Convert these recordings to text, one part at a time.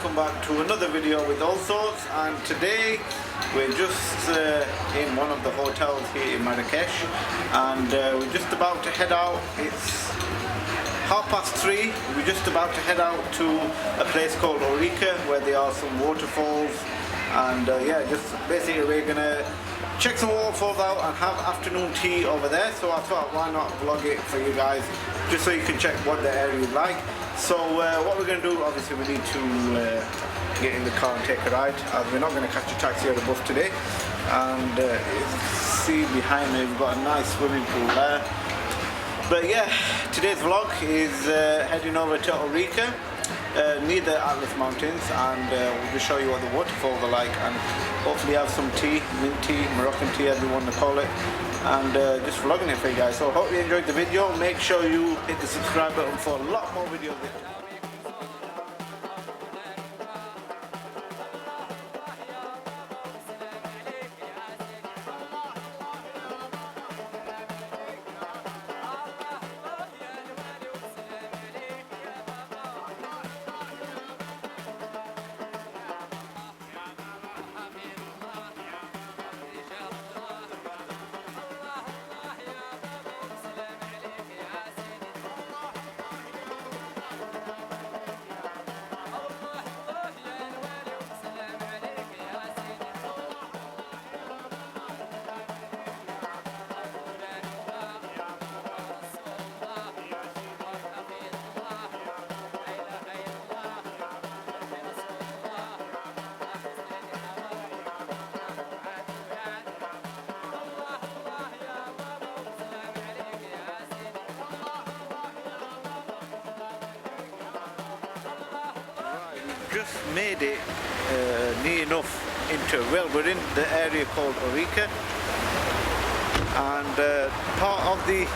welcome back to another video with Allsortz, and today we're just in one of the hotels here in Marrakech, and we're just about to head out. It's 3:30. We're just about to head out to a place called Ourika where there are some waterfalls, and yeah, just basically we're gonna check some waterfalls out and have afternoon tea over there. So I thought, why not vlog it for you guys, just so you can check what the area is like. So what we're going to do, obviously we need to get in the car and take a ride, as we're not going to catch a taxi or a bus today. And you see behind me we've got a nice swimming pool there. But yeah, today's vlog is heading over to Ourika, near the Atlas Mountains, and we'll just show you what the waterfalls are like, and hopefully have some tea, mint tea, Moroccan tea as we want to call it, and just vlogging it for you guys. So hope you enjoyed the video. Make sure you hit the subscribe button for a lot more videos. Just made it near enough into, well, we're in the area called Ourika, and part of the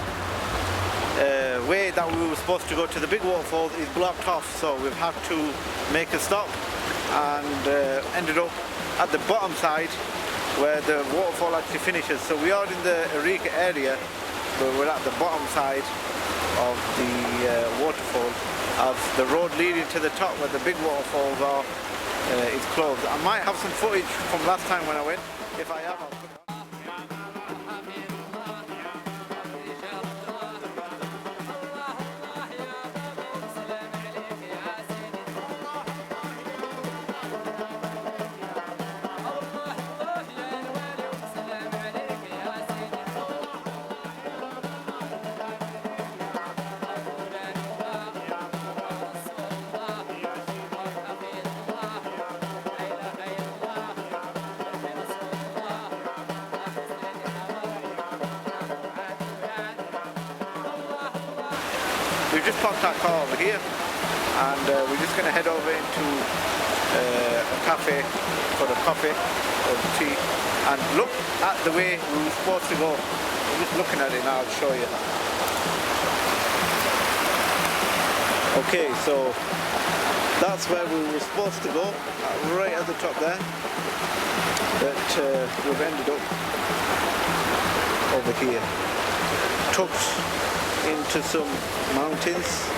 way that we were supposed to go to the big waterfalls is blocked off, so we've had to make a stop, and ended up at the bottom side where the waterfall actually finishes. So we are in the Ourika area, but we're at the bottom side of the waterfall, as the road leading to the top where the big waterfalls are is closed. I might have some footage from last time when I went. If I have, I'll put it on. We've just parked our car over here, and we're just going to head over into a cafe for the coffee or the tea, and look at the way we were supposed to go. I'm just looking at it now, I'll show you. Okay, so that's where we were supposed to go, right at the top there, but we've ended up over here, tucked into some mountains,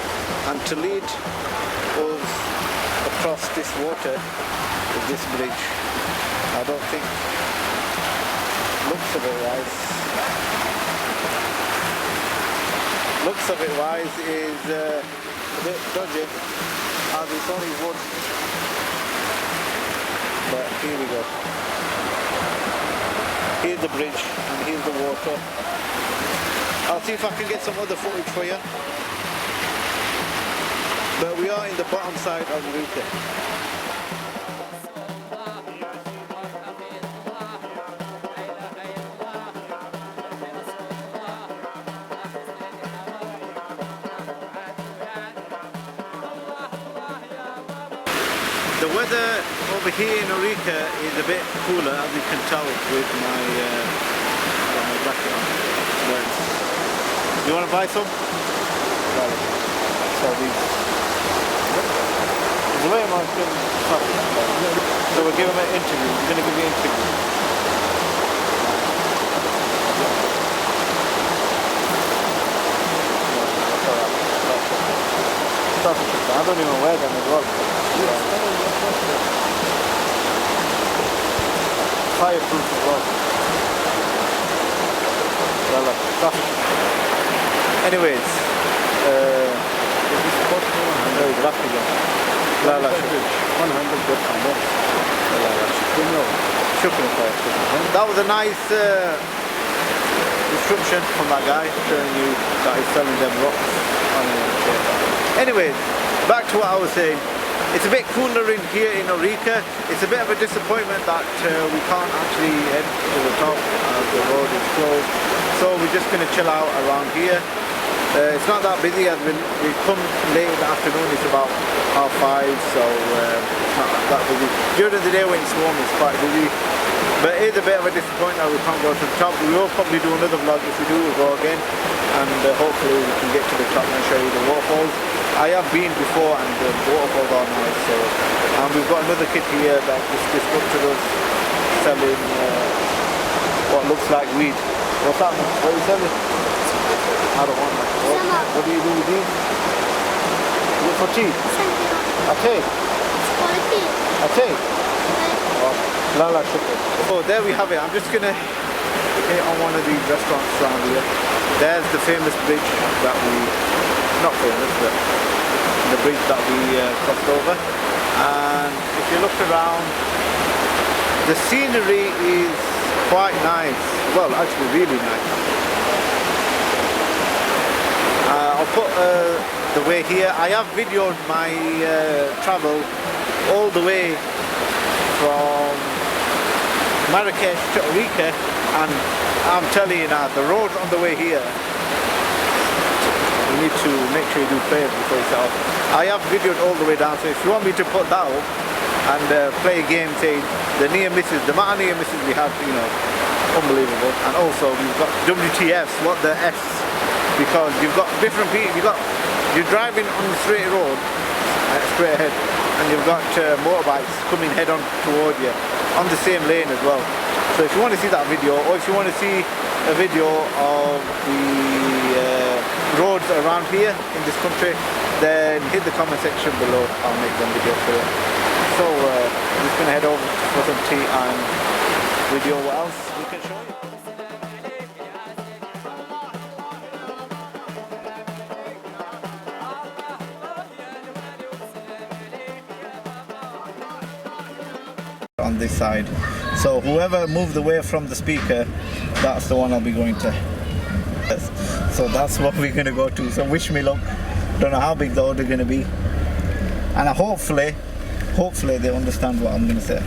and to lead us across this water is this bridge. I don't think, looks of it wise is a bit dodgy, as it's only wood, but here we go. Here's the bridge and here's the water. I'll see if I can get some other footage for you. But we are in the bottom side of Ourika. The weather over here in Ourika is a bit cooler, as you can tell with my jacket on. You want to buy some? Well, so these. The way I'm so we'll give him an interview. We're going to give you an interview. Stop it, man. don't even wear them as well. Fireproof as well. Anyways, that was a nice description from that guy showing you that he's selling them rocks. Anyways, back to what I was saying. It's a bit cooler in here in Ourika. It's a bit of a disappointment that we can't actually head to the top as the road is closed. So we're just going to chill out around here. It's not that busy as we come late in the afternoon. It's about 5:30, so it's not that busy. During the day when it's warm, it's quite busy. But it is a bit of a disappointment that we can't go to the top. We will probably do another vlog. If we do, we'll go again, and hopefully we can get to the top and show you the waterfalls. I have been before, and the waterfalls are nice. So, and we've got another kid here that just up to us selling what looks like weed. What's that? What are you selling? I don't want that. What do you do with these? Is it for tea? A tea? A tea? Lala sugar. So there we have it. I'm just gonna hit on one of these restaurants around here. There's the famous bridge that we, not famous, but the bridge that we crossed over. And if you look around, the scenery is quite nice. Well, actually really nice. I'll put the way here. I have videoed my travel all the way from Marrakech to Ourika, and I'm telling you now, the road on the way here, you need to make sure you do prayers before you set off. I have videoed all the way down, so if you want me to put that up and play a game saying the near misses, the amount of near misses we had, you know, unbelievable. And also we've got WTFs, what the Fs, because you've got different people, you're driving on the straight road, straight ahead, and you've got motorbikes coming head on toward you on the same lane as well. So if you want to see that video, or if you want to see a video of the roads around here in this country, then hit the comment section below. I'll make them videos for you. So I'm just going to head over for some tea and video what else we can show you. On this side, so whoever moved away from the speaker, that's the one I'll be going to. So that's what we're going to go to. So wish me luck. Don't know how big the order going to be, and hopefully they understand what I'm going to say.